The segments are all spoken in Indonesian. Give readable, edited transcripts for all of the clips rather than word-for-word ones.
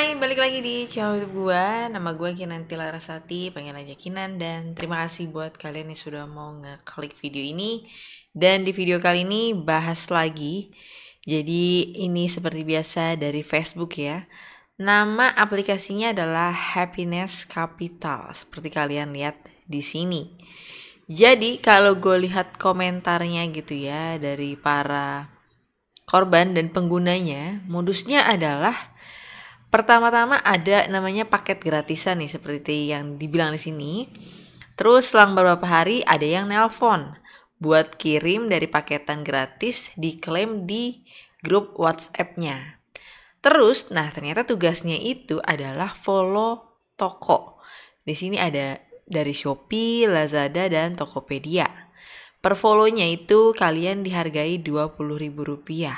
Hai, balik lagi di channel YouTube gue. Nama gue Kinanti Larasati, pengen aja Kinan. Dan terima kasih buat kalian yang sudah mau ngeklik video ini. Dan di video kali ini bahas lagi. Jadi ini seperti biasa dari Facebook ya. Nama aplikasinya adalah Happiness Capital, seperti kalian lihat di sini. Jadi kalau gue lihat komentarnya gitu ya dari para korban dan penggunanya, modusnya adalah pertama-tama ada namanya paket gratisan nih seperti yang dibilang di sini. Terus selang beberapa hari ada yang nelpon buat kirim dari paketan gratis diklaim di grup WhatsApp-nya. Terus, nah ternyata tugasnya itu adalah follow toko. Di sini ada dari Shopee, Lazada, dan Tokopedia. Per follow-nya itu kalian dihargai Rp20.000.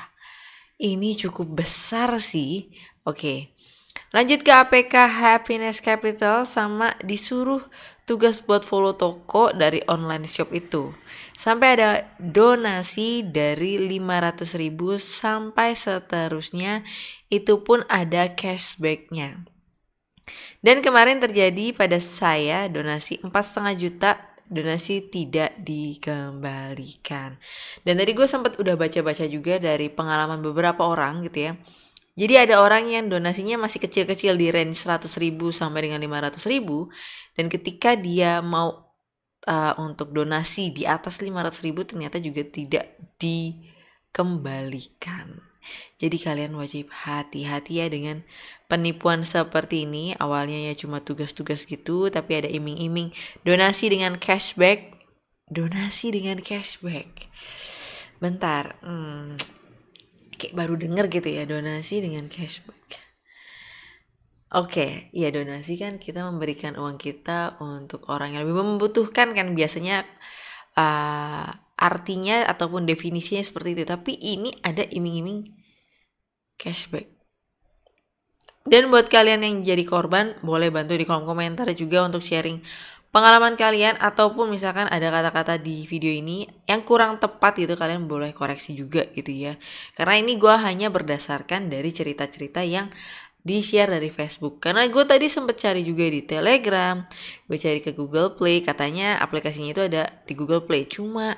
Ini cukup besar sih. Oke. Lanjut ke APK Happiness Capital sama disuruh tugas buat follow toko dari online shop itu. Sampai ada donasi dari 500.000 sampai seterusnya, itu pun ada cashbacknya. Dan kemarin terjadi pada saya donasi 4,5 juta, donasi tidak dikembalikan. Dan tadi gue sempat udah baca-baca juga dari pengalaman beberapa orang gitu ya. Jadi ada orang yang donasinya masih kecil-kecil di range 100.000 sampai dengan 500.000. Dan ketika dia mau untuk donasi di atas 500.000 ternyata juga tidak dikembalikan. Jadi kalian wajib hati-hati ya dengan penipuan seperti ini. Awalnya ya cuma tugas-tugas gitu, tapi ada iming-iming donasi dengan cashback. Donasi dengan cashback. Bentar, kayak baru denger gitu ya, donasi dengan cashback. Oke, ya donasi kan kita memberikan uang kita untuk orang yang lebih membutuhkan kan biasanya artinya ataupun definisinya seperti itu. Tapi ini ada iming-iming cashback. Dan buat kalian yang jadi korban, boleh bantu di kolom komentar juga untuk sharing pengalaman kalian, ataupun misalkan ada kata-kata di video ini yang kurang tepat gitu, kalian boleh koreksi juga gitu ya. Karena ini gue hanya berdasarkan dari cerita-cerita yang di-share dari Facebook. Karena gue tadi sempet cari juga di Telegram, gue cari ke Google Play, katanya aplikasinya itu ada di Google Play. Cuma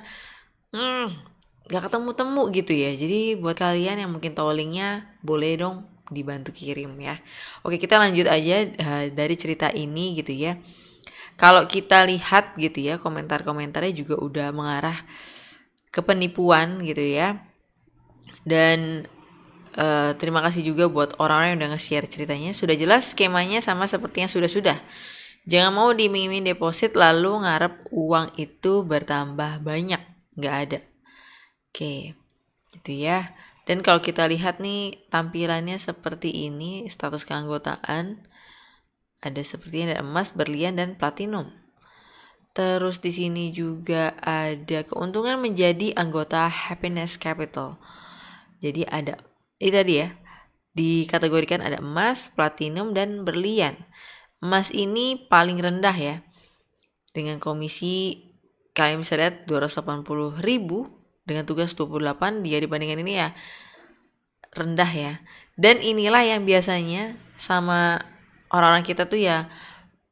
gak ketemu-temu gitu ya. Jadi buat kalian yang mungkin tahu linknya, boleh dong dibantu kirim ya. Oke, kita lanjut aja dari cerita ini gitu ya. Kalau kita lihat gitu ya, komentar-komentarnya juga udah mengarah ke penipuan gitu ya. Dan terima kasih juga buat orang-orang yang udah nge-share ceritanya. Sudah jelas skemanya sama seperti yang sudah-sudah. Jangan mau diiming-iming deposit lalu ngarep uang itu bertambah banyak. Nggak ada. Oke, gitu ya. Dan kalau kita lihat nih tampilannya seperti ini, status keanggotaan. Ada seperti ada emas, berlian, dan platinum. Terus di sini juga ada keuntungan menjadi anggota Happiness Capital. Jadi ada ini tadi ya, dikategorikan ada emas, platinum, dan berlian. Emas ini paling rendah ya, dengan komisi kalian bisa lihat 280.000 dengan tugas 28. Dia dibandingkan ini ya rendah ya. Dan inilah yang biasanya sama orang-orang kita tuh ya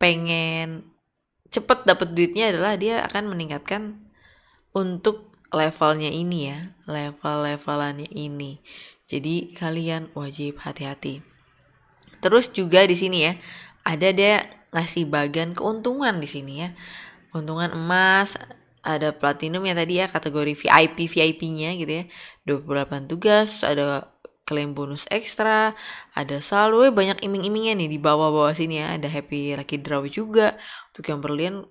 pengen cepet dapet duitnya adalah dia akan meningkatkan untuk levelnya ini ya, level-levelannya ini. Jadi kalian wajib hati-hati. Terus juga di sini ya, ada dia ngasih bagian keuntungan di sini ya. Keuntungan emas, ada platinum yang tadi ya kategori VIP-nya gitu ya. 28 tugas, ada klaim bonus ekstra, ada saldo, banyak iming-imingnya nih di bawah-bawah sini ya. Ada happy lucky draw juga. Untuk yang berlian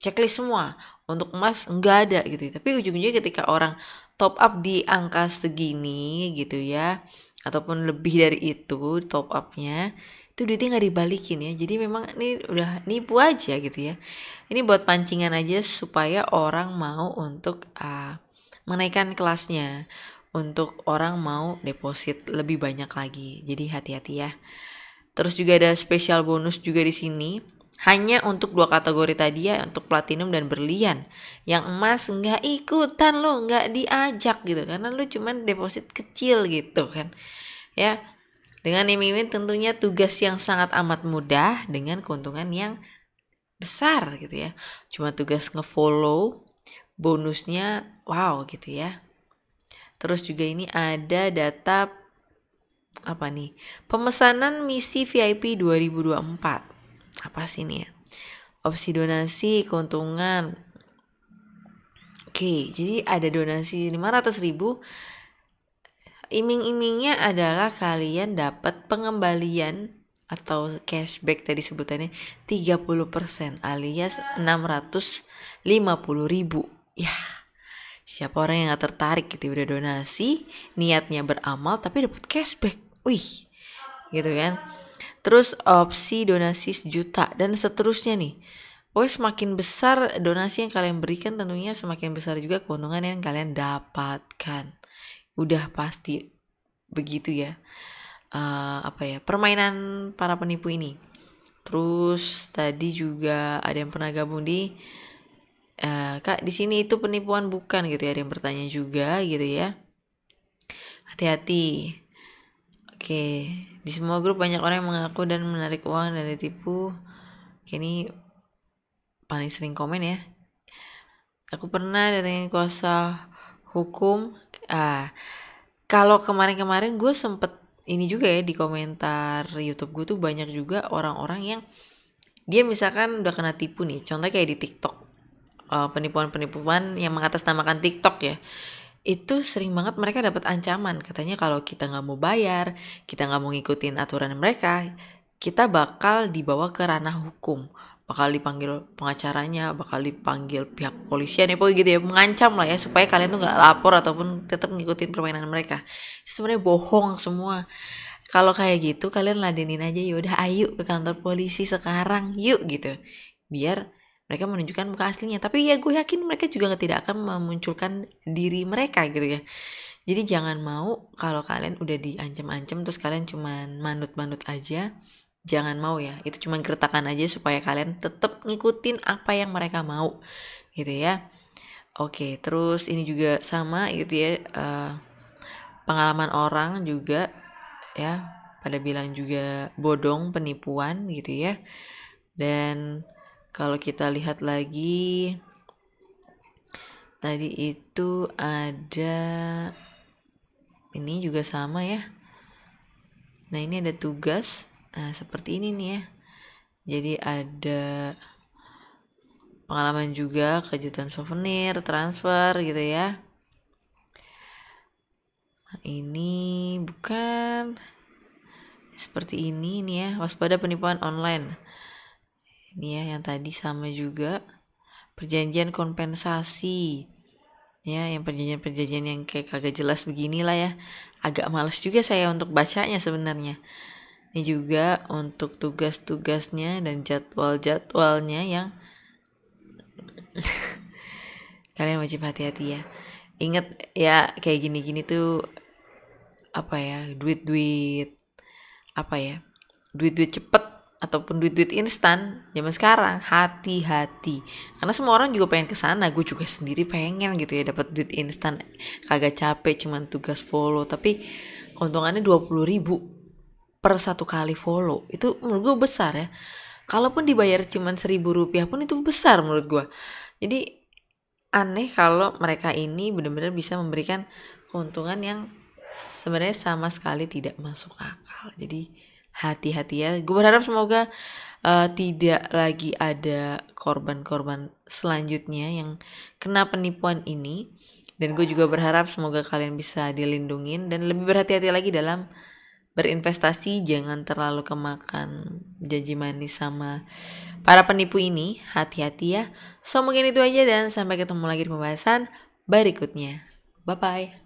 checklist semua. Untuk emas enggak ada gitu. Tapi ujung-ujungnya ketika orang top up di angka segini gitu ya, ataupun lebih dari itu top upnya, itu duitnya nggak dibalikin ya. Jadi memang ini udah nipu aja gitu ya. Ini buat pancingan aja supaya orang mau untuk menaikkan kelasnya, untuk orang mau deposit lebih banyak lagi. Jadi hati-hati ya. Terus juga ada spesial bonus juga di sini. Hanya untuk 2 kategori tadi ya, untuk platinum dan berlian. Yang emas nggak ikutan lo, nggak diajak gitu. Karena lo cuman deposit kecil gitu kan. Ya. Dengan iming-iming tentunya tugas yang sangat amat mudah dengan keuntungan yang besar gitu ya. Cuma tugas nge-follow, bonusnya wow gitu ya. Terus juga ini ada data apa nih? Pemesanan misi VIP 2024. Apa sih ini ya? Opsi donasi, keuntungan. Oke, jadi ada donasi 500.000. Iming-imingnya adalah kalian dapat pengembalian atau cashback tadi sebutannya 30% alias 650.000. Ya, siapa orang yang gak tertarik gitu udah donasi, niatnya beramal tapi dapat cashback. Wih, gitu kan. Terus opsi donasi 1 juta dan seterusnya nih. Pokoknya semakin besar donasi yang kalian berikan tentunya semakin besar juga keuntungan yang kalian dapatkan. Udah pasti begitu ya. Permainan para penipu ini. Terus tadi juga ada yang pernah gabung di Kak di sini itu penipuan bukan gitu ya, ada yang bertanya juga gitu ya. Hati-hati. Oke, di semua grup banyak orang yang mengaku dan menarik uang dan ditipu. Oke, ini paling sering komen ya. Aku pernah datengin kuasa hukum. Kalau kemarin-kemarin gue sempet ini juga ya di komentar YouTube gue tuh banyak juga orang-orang yang dia misalkan udah kena tipu nih. Contohnya kayak di TikTok. Penipuan-penipuan yang mengatasnamakan TikTok ya. Itu sering banget mereka dapat ancaman. Katanya kalau kita nggak mau bayar, kita nggak mau ngikutin aturan mereka, kita bakal dibawa ke ranah hukum. Bakal dipanggil pengacaranya, bakal dipanggil pihak polisian ya, pokoknya gitu ya, mengancam lah ya supaya kalian tuh nggak lapor ataupun tetap ngikutin permainan mereka. Sebenarnya bohong semua. Kalau kayak gitu kalian ladenin aja, yaudah ayo ke kantor polisi sekarang yuk gitu, biar mereka menunjukkan muka aslinya. Tapi ya gue yakin mereka juga tidak akan memunculkan diri mereka gitu ya. Jadi jangan mau kalau kalian udah diancam-ancam terus kalian cuman manut-manut aja. Jangan mau ya, itu cuma gertakan aja supaya kalian tetap ngikutin apa yang mereka mau gitu ya. Oke, terus ini juga sama gitu ya, pengalaman orang juga ya, pada bilang juga bodong, penipuan gitu ya. Dan kalau kita lihat lagi tadi itu ada ini juga sama ya. Nah ini ada tugas. Nah seperti ini nih ya. Jadi ada pengalaman juga, kejutan souvenir, transfer gitu ya. Nah, ini bukan seperti ini nih ya. Waspada penipuan online. Ini ya yang tadi sama juga. Perjanjian kompensasi. Ya, yang perjanjian-perjanjian yang kayak kagak jelas beginilah ya. Agak malas juga saya untuk bacanya sebenarnya. Ini juga untuk tugas-tugasnya dan jadwal-jadwalnya yang kalian wajib hati-hati ya. Ingat ya kayak gini-gini tuh apa ya, duit-duit apa ya, duit-duit cepet ataupun duit-duit instan zaman sekarang, hati-hati karena semua orang juga pengen kesana. Gue juga sendiri pengen gitu ya, dapat duit instan kagak capek, cuman tugas follow tapi keuntungannya 20.000 per 1 kali follow. Itu menurut gue besar ya. Kalaupun dibayar cuman 1.000 rupiah pun itu besar menurut gue. Jadi aneh kalau mereka ini benar-benar bisa memberikan keuntungan yang sebenarnya sama sekali tidak masuk akal. Jadi hati-hati ya. Gue berharap semoga tidak lagi ada korban-korban selanjutnya yang kena penipuan ini. Dan gue juga berharap semoga kalian bisa dilindungin dan lebih berhati-hati lagi dalam berinvestasi. Jangan terlalu kemakan janji manis sama para penipu ini. Hati-hati ya. So mungkin itu aja dan sampai ketemu lagi di pembahasan berikutnya. Bye-bye.